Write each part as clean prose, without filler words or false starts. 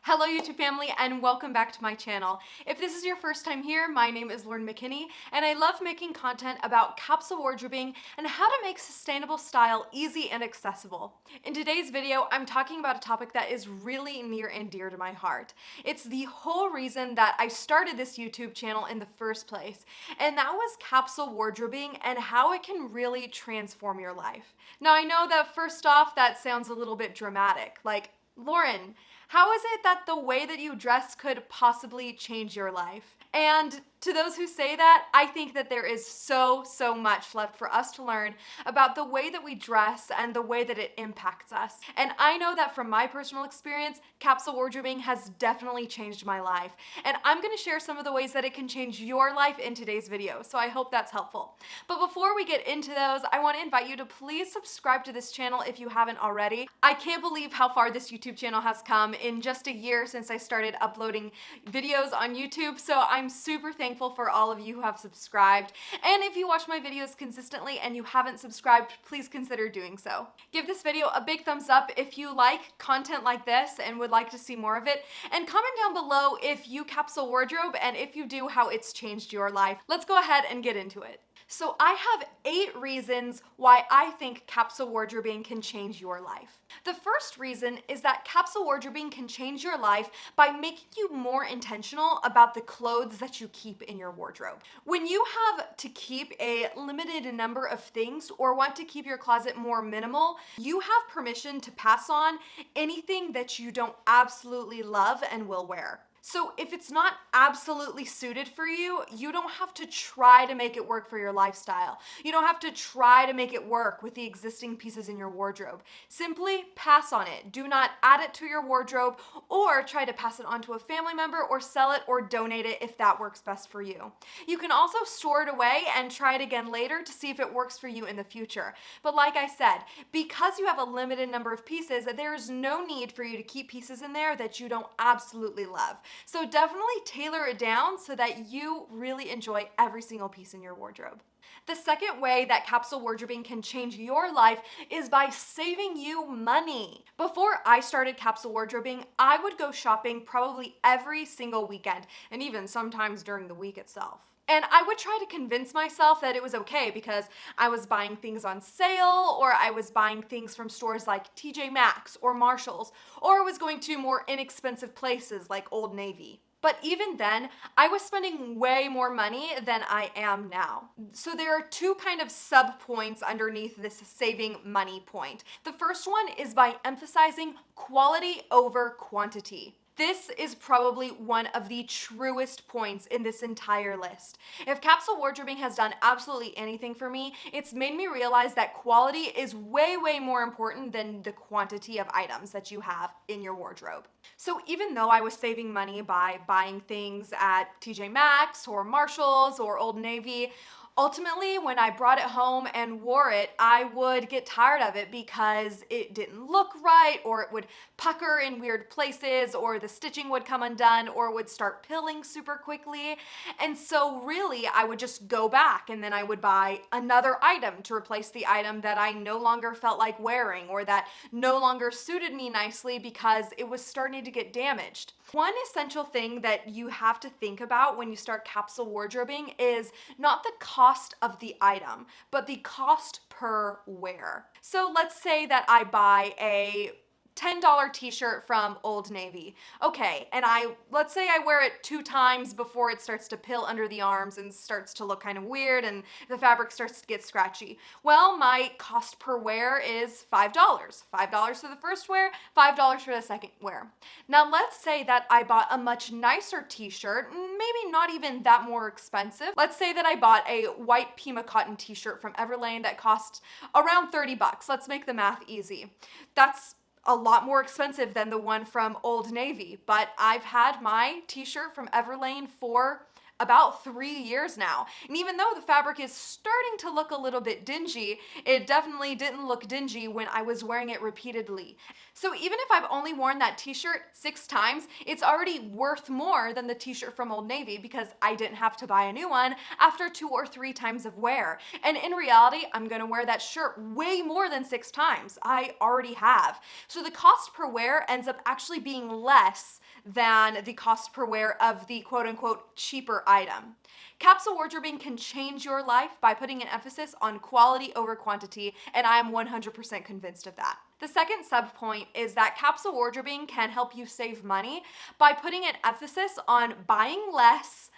Hello YouTube family and welcome back to my channel. If this is your first time here, my name is Lauren McKinney and I love making content about capsule wardrobing and how to make sustainable style easy and accessible. In today's video, I'm talking about a topic that is really near and dear to my heart. It's the whole reason that I started this YouTube channel in the first place, and that was capsule wardrobing and how it can really transform your life. Now I know that first off that sounds a little bit dramatic, like, Lauren, how is it that the way that you dress could possibly change your life? And to those who say that, I think that there is so much left for us to learn about the way that we dress and the way that it impacts us. And I know that from my personal experience, capsule wardrobing has definitely changed my life. And I'm gonna share some of the ways that it can change your life in today's video, so I hope that's helpful. But before we get into those, I wanna invite you to please subscribe to this channel if you haven't already. I can't believe how far this YouTube channel has come in just a year since I started uploading videos on YouTube, so I'm super thankful for all of you who have subscribed. And if you watch my videos consistently and you haven't subscribed, please consider doing so. Give this video a big thumbs up if you like content like this and would like to see more of it, and comment down below if you capsule wardrobe, and if you do, how it's changed your life. Let's go ahead and get into it. So I have 8 reasons why I think capsule wardrobing can change your life. The first reason is that capsule wardrobing can change your life by making you more intentional about the clothes that you keep in your wardrobe. When you have to keep a limited number of things or want to keep your closet more minimal, you have permission to pass on anything that you don't absolutely love and will wear. So if it's not absolutely suited for you, you don't have to try to make it work for your lifestyle. You don't have to try to make it work with the existing pieces in your wardrobe. Simply pass on it. Do not add it to your wardrobe or try to pass it on to a family member or sell it or donate it if that works best for you. You can also store it away and try it again later to see if it works for you in the future. But like I said, because you have a limited number of pieces, there is no need for you to keep pieces in there that you don't absolutely love. So definitely tailor it down so that you really enjoy every single piece in your wardrobe. The second way that capsule wardrobing can change your life is by saving you money. Before I started capsule wardrobing, I would go shopping probably every single weekend, and even sometimes during the week itself. And I would try to convince myself that it was okay because I was buying things on sale, or I was buying things from stores like TJ Maxx or Marshall's, or I was going to more inexpensive places like Old Navy. But even then, I was spending way more money than I am now. So there are 2 kind of sub-points underneath this saving money point. The first one is by emphasizing quality over quantity. This is probably one of the truest points in this entire list. If capsule wardrobing has done absolutely anything for me, it's made me realize that quality is way more important than the quantity of items that you have in your wardrobe. So even though I was saving money by buying things at TJ Maxx or Marshall's or Old Navy, ultimately, when I brought it home and wore it, I would get tired of it because it didn't look right, or it would pucker in weird places, or the stitching would come undone, or would start pilling super quickly. And so really, I would just go back and then I would buy another item to replace the item that I no longer felt like wearing, or that no longer suited me nicely because it was starting to get damaged. One essential thing that you have to think about when you start capsule wardrobing is not the cost of the item, but the cost per wear. So let's say that I buy a $10 t-shirt from Old Navy. Okay, and let's say I wear it 2 times before it starts to pill under the arms and starts to look kind of weird and the fabric starts to get scratchy. Well, my cost per wear is $5. $5 for the first wear, $5 for the second wear. Now let's say that I bought a much nicer t-shirt, maybe not even that more expensive. Let's say that I bought a white Pima cotton t-shirt from Everlane that cost around 30 bucks. Let's make the math easy. That's a lot more expensive than the one from Old Navy, but I've had my t-shirt from Everlane for about 3 years now. And even though the fabric is starting to look a little bit dingy, it definitely didn't look dingy when I was wearing it repeatedly. So even if I've only worn that t-shirt 6 times, it's already worth more than the t-shirt from Old Navy because I didn't have to buy a new one after 2 or 3 times of wear. And in reality, I'm gonna wear that shirt way more than 6 times. I already have. So the cost per wear ends up actually being less than the cost per wear of the quote unquote cheaper item. Capsule wardrobing can change your life by putting an emphasis on quality over quantity, and I am 100% convinced of that. The second sub-point is that capsule wardrobing can help you save money by putting an emphasis on buying less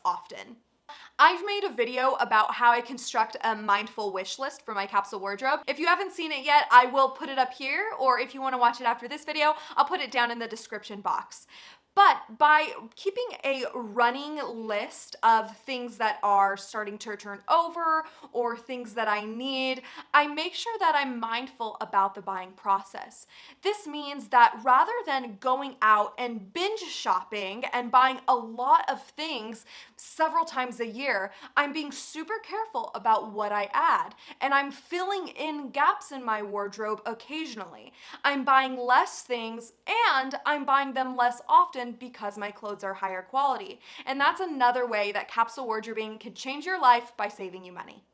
often. I've made a video about how I construct a mindful wish list for my capsule wardrobe. If you haven't seen it yet, I will put it up here, or if you want to watch it after this video, I'll put it down in the description box. But by keeping a running list of things that are starting to turn over or things that I need, I make sure that I'm mindful about the buying process. This means that rather than going out and binge shopping and buying a lot of things several times a year, I'm being super careful about what I add, and I'm filling in gaps in my wardrobe occasionally. I'm buying less things and I'm buying them less often because my clothes are higher quality. And that's another way that capsule wardrobing can change your life by saving you money.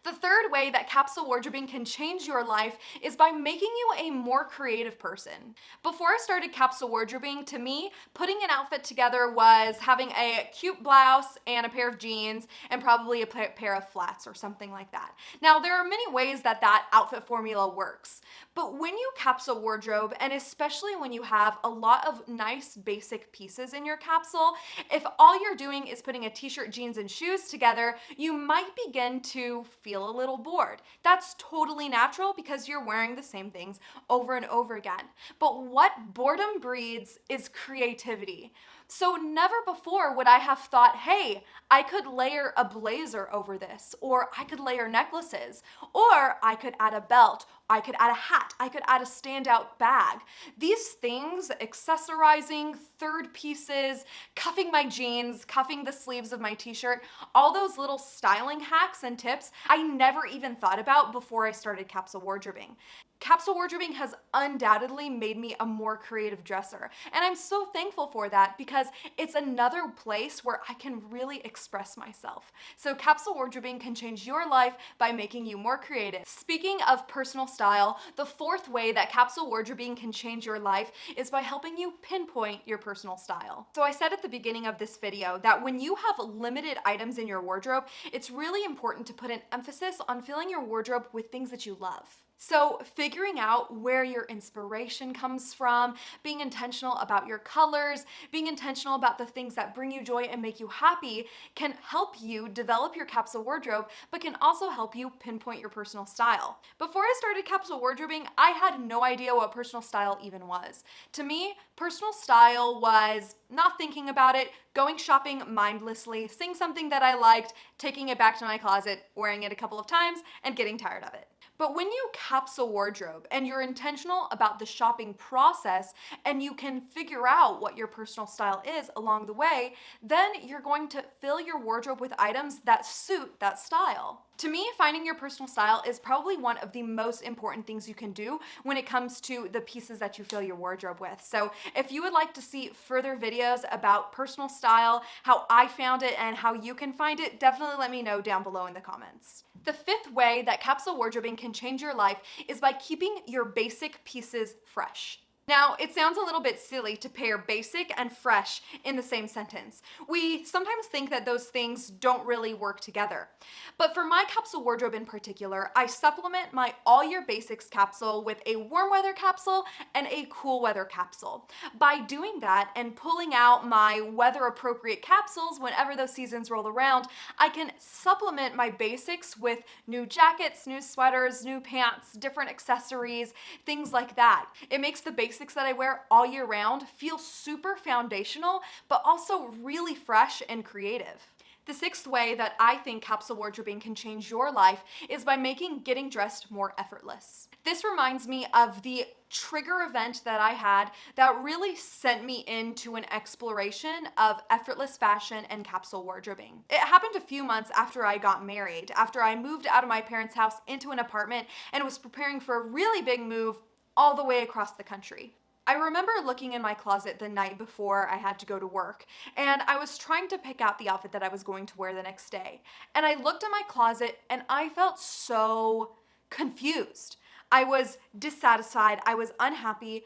The third way that capsule wardrobing can change your life is by making you a more creative person. Before I started capsule wardrobing, to me, putting an outfit together was having a cute blouse and a pair of jeans and probably a pair of flats or something like that. Now, there are many ways that that outfit formula works, but when you capsule wardrobe, and especially when you have a lot of nice basic pieces in your capsule, if all you're doing is putting a t-shirt, jeans, and shoes together, you might begin to feel a little bored. That's totally natural because you're wearing the same things over and over again. But what boredom breeds is creativity. So never before would I have thought, hey, I could layer a blazer over this, or I could layer necklaces, or I could add a belt, I could add a hat, I could add a standout bag. These things, accessorizing, third pieces, cuffing my jeans, cuffing the sleeves of my t-shirt, all those little styling hacks and tips I never even thought about before I started capsule wardrobing. Capsule wardrobing has undoubtedly made me a more creative dresser, and I'm so thankful for that because it's another place where I can really express myself. So capsule wardrobing can change your life by making you more creative. Speaking of personal style, the fourth way that capsule wardrobing can change your life is by helping you pinpoint your personal style. So I said at the beginning of this video that when you have limited items in your wardrobe, it's really important to put an emphasis on filling your wardrobe with things that you love. So figuring out where your inspiration comes from, being intentional about your colors, being intentional about the things that bring you joy and make you happy can help you develop your capsule wardrobe, but can also help you pinpoint your personal style. Before I started capsule wardrobing, I had no idea what personal style even was. To me, personal style was not thinking about it, going shopping mindlessly, seeing something that I liked, taking it back to my closet, wearing it a couple of times, and getting tired of it. But when you capsule wardrobe and you're intentional about the shopping process and you can figure out what your personal style is along the way, then you're going to fill your wardrobe with items that suit that style. To me, finding your personal style is probably one of the most important things you can do when it comes to the pieces that you fill your wardrobe with. So if you would like to see further videos about personal style, how I found it, and how you can find it, definitely let me know down below in the comments. The fifth way that capsule wardrobing can change your life is by keeping your basic pieces fresh. Now, it sounds a little bit silly to pair basic and fresh in the same sentence. We sometimes think that those things don't really work together. But for my capsule wardrobe in particular, I supplement my all year basics capsule with a warm weather capsule and a cool weather capsule. By doing that and pulling out my weather appropriate capsules whenever those seasons roll around, I can supplement my basics with new jackets, new sweaters, new pants, different accessories, things like that. It makes the basics that I wear all year round feel super foundational, but also really fresh and creative. The sixth way that I think capsule wardrobing can change your life is by making getting dressed more effortless. This reminds me of the trigger event that I had that really sent me into an exploration of effortless fashion and capsule wardrobing. It happened a few months after I got married, after I moved out of my parents' house into an apartment and was preparing for a really big move all the way across the country. I remember looking in my closet the night before I had to go to work, and I was trying to pick out the outfit that I was going to wear the next day. And I looked at my closet and I felt so confused. I was dissatisfied, I was unhappy,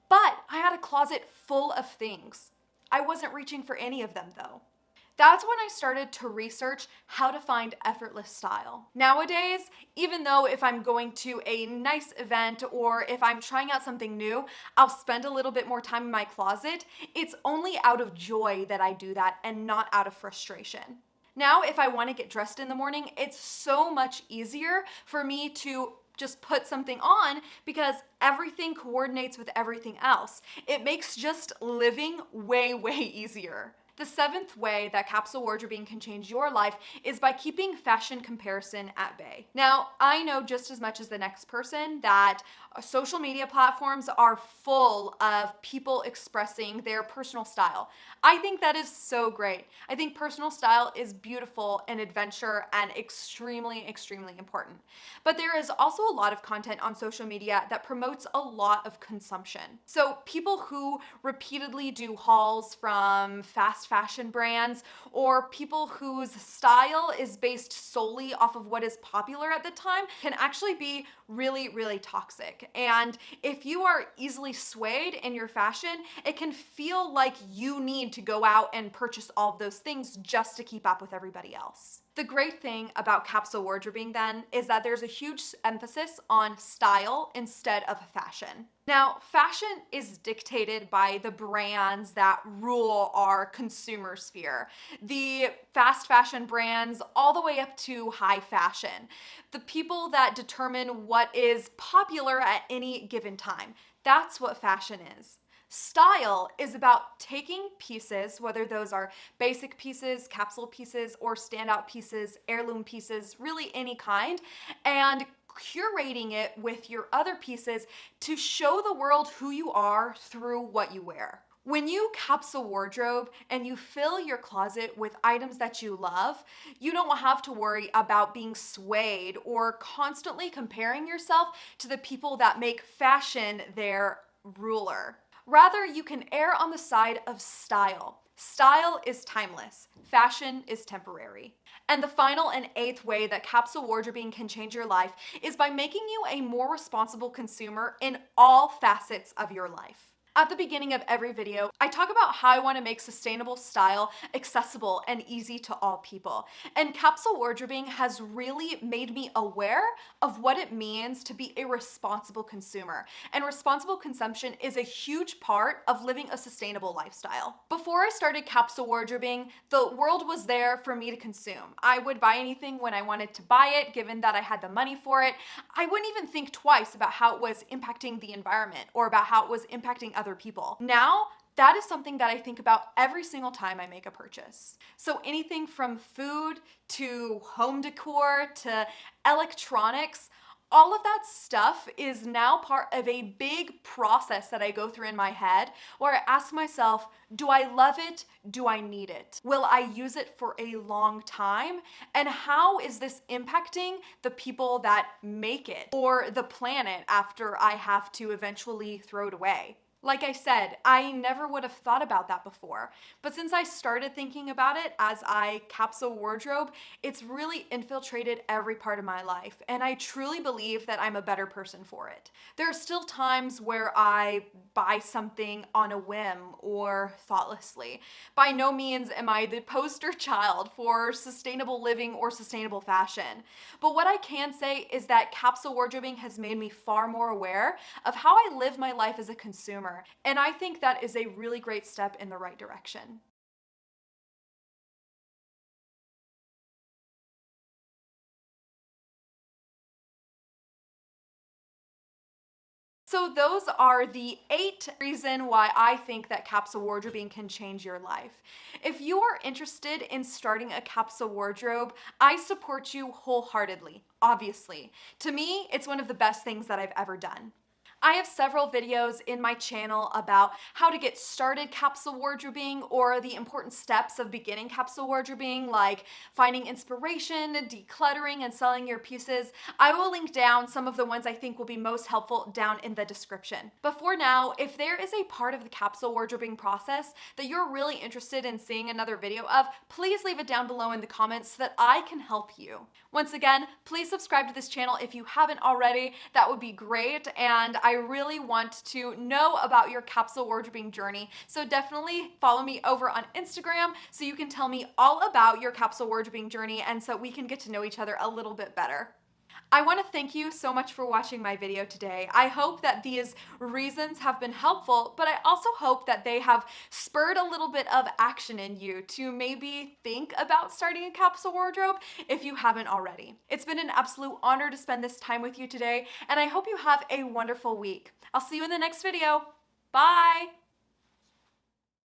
but I had a closet full of things. I wasn't reaching for any of them though. That's when I started to research how to find effortless style. Nowadays, even though if I'm going to a nice event or if I'm trying out something new, I'll spend a little bit more time in my closet, it's only out of joy that I do that and not out of frustration. Now, if I want to get dressed in the morning, it's so much easier for me to just put something on because everything coordinates with everything else. It makes just living way, way easier. The seventh way that capsule wardrobing can change your life is by keeping fashion comparison at bay. Now, I know just as much as the next person that social media platforms are full of people expressing their personal style. I think that is so great. I think personal style is beautiful and adventure and extremely, extremely important. But there is also a lot of content on social media that promotes a lot of consumption. So people who repeatedly do hauls from fast fashion brands or people whose style is based solely off of what is popular at the time can actually be really, really toxic. And if you are easily swayed in your fashion, it can feel like you need to go out and purchase all of those things just to keep up with everybody else. The great thing about capsule wardrobing then is that there's a huge emphasis on style instead of fashion. Now, fashion is dictated by the brands that rule our consumer sphere. The fast fashion brands all the way up to high fashion. The people that determine what is popular at any given time. That's what fashion is. Style is about taking pieces, whether those are basic pieces, capsule pieces, or standout pieces, heirloom pieces, really any kind, and curating it with your other pieces to show the world who you are through what you wear. When you capsule wardrobe and you fill your closet with items that you love, you don't have to worry about being swayed or constantly comparing yourself to the people that make fashion their ruler. Rather, you can err on the side of style. Style is timeless. Fashion is temporary. And the final and eighth way that capsule wardrobing can change your life is by making you a more responsible consumer in all facets of your life. At the beginning of every video, I talk about how I want to make sustainable style accessible and easy to all people. And capsule wardrobing has really made me aware of what it means to be a responsible consumer. And responsible consumption is a huge part of living a sustainable lifestyle. Before I started capsule wardrobing, the world was there for me to consume. I would buy anything when I wanted to buy it, given that I had the money for it. I wouldn't even think twice about how it was impacting the environment or about how it was impacting other people. Now, that is something that I think about every single time I make a purchase. So anything from food to home decor to electronics, all of that stuff is now part of a big process that I go through in my head where I ask myself, do I love it? Do I need it? Will I use it for a long time? And how is this impacting the people that make it or the planet after I have to eventually throw it away? Like I said, I never would have thought about that before, but since I started thinking about it as I capsule wardrobe, it's really infiltrated every part of my life, and I truly believe that I'm a better person for it. There are still times where I buy something on a whim or thoughtlessly. By no means am I the poster child for sustainable living or sustainable fashion, but what I can say is that capsule wardrobing has made me far more aware of how I live my life as a consumer. And I think that is a really great step in the right direction. So those are the 8 reasons why I think that capsule wardrobing can change your life. If you are interested in starting a capsule wardrobe, I support you wholeheartedly, obviously. To me, it's one of the best things that I've ever done. I have several videos in my channel about how to get started capsule wardrobing or the important steps of beginning capsule wardrobing, like finding inspiration, decluttering, and selling your pieces. I will link down some of the ones I think will be most helpful down in the description. But for now, if there is a part of the capsule wardrobing process that you're really interested in seeing another video of, please leave it down below in the comments so that I can help you. Once again, please subscribe to this channel if you haven't already. That would be great, and I really want to know about your capsule wardrobing journey. So definitely follow me over on Instagram so you can tell me all about your capsule wardrobing journey and so we can get to know each other a little bit better. I want to thank you so much for watching my video today. I hope that these reasons have been helpful, but I also hope that they have spurred a little bit of action in you to maybe think about starting a capsule wardrobe if you haven't already. It's been an absolute honor to spend this time with you today, and I hope you have a wonderful week. I'll see you in the next video. Bye!